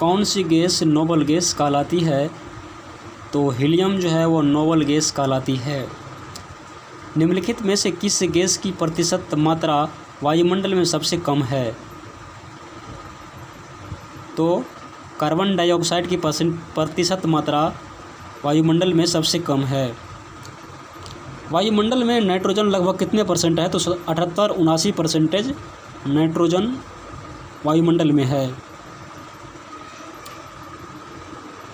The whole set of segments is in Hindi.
कौन सी गैस नोबल गैस कहलाती है? तो हीलियम जो है वो नोबल गैस कहलाती है। निम्नलिखित में से किस गैस की प्रतिशत मात्रा वायुमंडल में सबसे कम है? तो कार्बन डाइऑक्साइड की प्रतिशत मात्रा वायुमंडल में सबसे कम है। वायुमंडल में नाइट्रोजन लगभग कितने परसेंट है? तो 78-79% नाइट्रोजन वायुमंडल में है।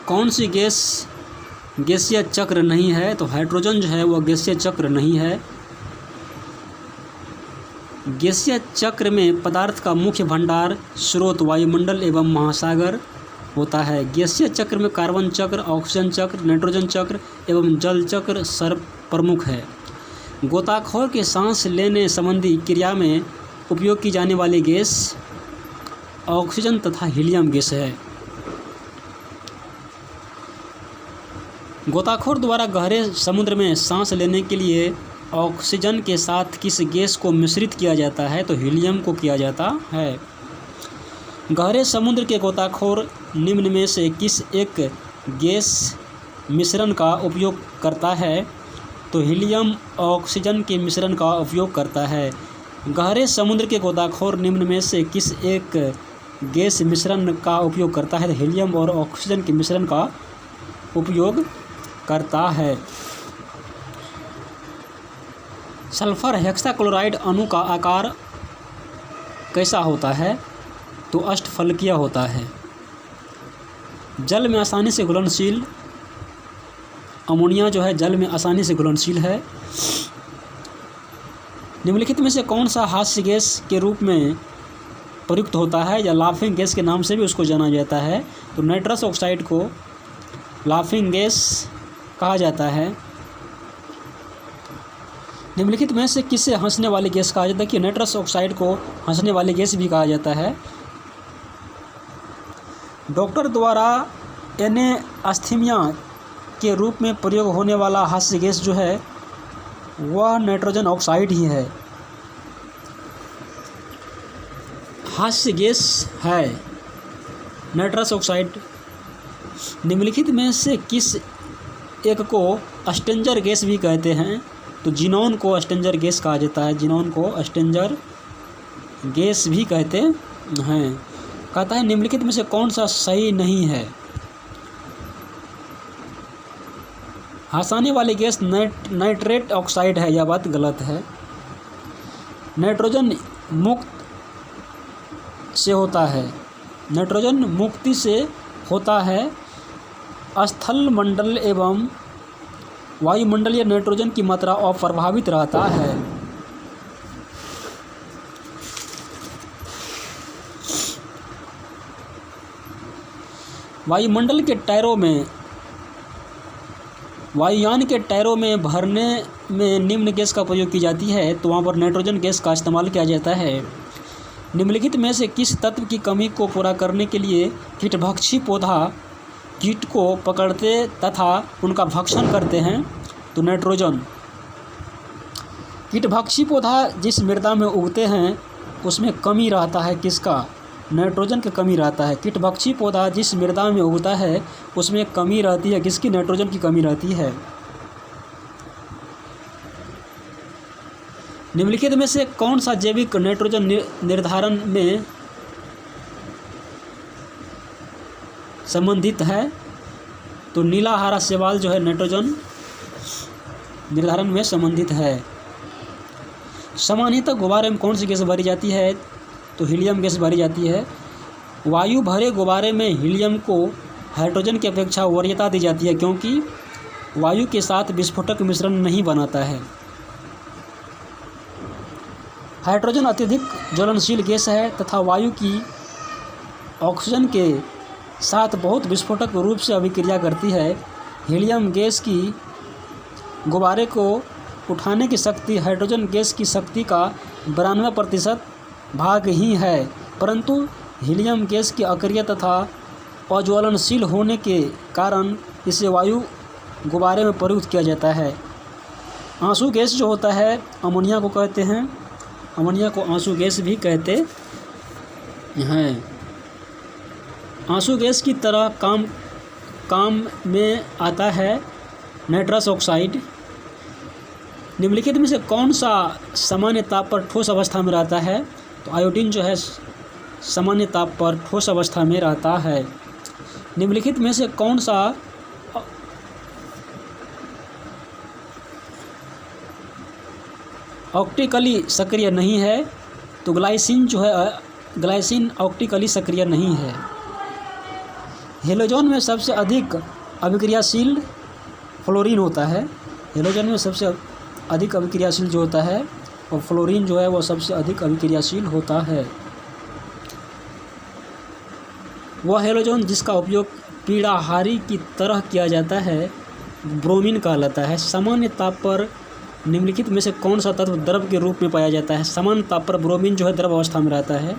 कौन सी गैस गैसीय चक्र नहीं है? तो हाइड्रोजन जो है वह गैसीय चक्र नहीं है। गैसीय चक्र में पदार्थ का मुख्य भंडार स्रोत वायुमंडल एवं महासागर होता है। गैसीय चक्र में कार्बन चक्र, ऑक्सीजन चक्र, नाइट्रोजन चक्र एवं जल चक्र सर्वप्रमुख है। गोताखोर के सांस लेने संबंधी क्रिया में उपयोग की जाने वाली गैस ऑक्सीजन तथा हीलियम गैस है। गोताखोर द्वारा गहरे समुद्र में सांस लेने के लिए ऑक्सीजन के साथ किस गैस को मिश्रित किया जाता है? तो हीलियम को किया जाता है। गहरे समुद्र के गोताखोर निम्न में से किस एक गैस मिश्रण का उपयोग करता है? तो हीलियम ऑक्सीजन के मिश्रण का उपयोग करता है। गहरे समुद्र के गोताखोर निम्न में से किस एक गैस मिश्रण का उपयोग करता है? तो हीलियम और ऑक्सीजन के मिश्रण का उपयोग करता है। सल्फर हेक्साक्लोराइड अणु का आकार कैसा होता है? तो अष्टफलकीय होता है। जल में आसानी से घुलनशील अमोनिया जो है जल में आसानी से घुलनशील है। निम्नलिखित में से कौन सा हास्य गैस के रूप में प्रयुक्त होता है या लाफिंग गैस के नाम से भी उसको जाना जाता है? तो नाइट्रस ऑक्साइड को लाफिंग गैस कहा जाता है। निम्नलिखित में से किससे हंसने वाली गैस कहा जाता है? कि नाइट्रस ऑक्साइड को हंसने वाली गैस भी कहा जाता है। डॉक्टर द्वारा एनेस्थीसिया के रूप में प्रयोग होने वाला हास्य गैस जो है वह नाइट्रोजन ऑक्साइड ही है। हास्य गैस है नाइट्रस ऑक्साइड। निम्नलिखित में से किस एक को अस्टेंजर गैस भी कहते हैं? तो जिनॉन को अस्टेंजर गैस कहा जाता है। जिनॉन को अस्टेंजर गैस भी कहते हैं। कहता है निम्नलिखित में से कौन सा सही नहीं है? हंसाने वाली गैस नाइट्रेट ऑक्साइड है। यह बात गलत है। नाइट्रोजन मुक्त से होता है। नाइट्रोजन मुक्ति से होता है। स्थल मंडल एवं वायुमंडलीय नाइट्रोजन की मात्रा अप्रभावित रहता है। वायुयान के टायरों में भरने में निम्न गैस का प्रयोग की जाती है। तो वहाँ पर नाइट्रोजन गैस का इस्तेमाल किया जाता है। निम्नलिखित में से किस तत्व की कमी को पूरा करने के लिए कीटभक्षी पौधा कीट को पकड़ते तथा उनका भक्षण करते हैं? तो नाइट्रोजन। कीटभक्षी पौधा जिस मृदा में उगते हैं उसमें कमी रहता है किसका? नाइट्रोजन की कमी रहता है। कीटभक्षी पौधा जिस मृदा में उगता है उसमें कमी रहती है किसकी? नाइट्रोजन की कमी रहती है। निम्नलिखित में से कौन सा जैविक नाइट्रोजन निर्धारण में संबंधित है? तो नीला हरा शैवाल जो है नाइट्रोजन निर्धारण में संबंधित है। सामान्यतः गुब्बारे में कौन सी गैस भरी जाती है? तो हीलियम गैस भरी जाती है। वायु भरे गुब्बारे में हीलियम को हाइड्रोजन की अपेक्षा वरीयता दी जाती है क्योंकि वायु के साथ विस्फोटक मिश्रण नहीं बनाता है। हाइड्रोजन अत्यधिक ज्वलनशील गैस है तथा वायु की ऑक्सीजन के साथ बहुत विस्फोटक रूप से अभिक्रिया करती है। हीलियम गैस की गुब्बारे को उठाने की शक्ति हाइड्रोजन गैस की शक्ति का 92% भाग ही है, परंतु हीलियम गैस की अक्रिय तथा अज्वलनशील होने के कारण इसे वायु गुब्बारे में प्रयुक्त किया जाता है। आंसू गैस जो होता है अमोनिया को कहते हैं, अमोनिया को आंसू गैस भी कहते हैं। आंसू गैस की तरह काम में आता है नाइट्रस ऑक्साइड। निम्नलिखित में से कौन सा सामान्य ताप पर ठोस अवस्था में रहता है? तो आयोडीन जो है सामान्य ताप पर ठोस अवस्था में रहता है। निम्नलिखित में से कौन सा ऑप्टिकली सक्रिय नहीं है? तो ग्लाइसिन जो है, ग्लाइसिन ऑप्टिकली सक्रिय नहीं है। हेलोजन में सबसे अधिक अभिक्रियाशील फ्लोरीन होता है। हेलोजन में सबसे अधिक अभिक्रियाशील जो होता है और फ्लोरीन जो है वो सबसे अधिक अभिक्रियाशील होता है। वह हेलोजन जिसका उपयोग पीड़ाहारी की तरह किया जाता है ब्रोमीन कहलाता है। सामान्य ताप पर निम्नलिखित में से कौन सा तत्व द्रव के रूप में पाया जाता है? सामान्य ताप पर ब्रोमीन जो है द्रव अवस्था में रहता है।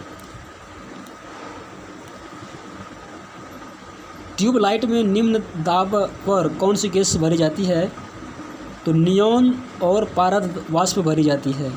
ट्यूबलाइट में निम्न दाब पर कौन सी गैस भरी जाती है? तो नियॉन और पारद वाष्प भरी जाती है।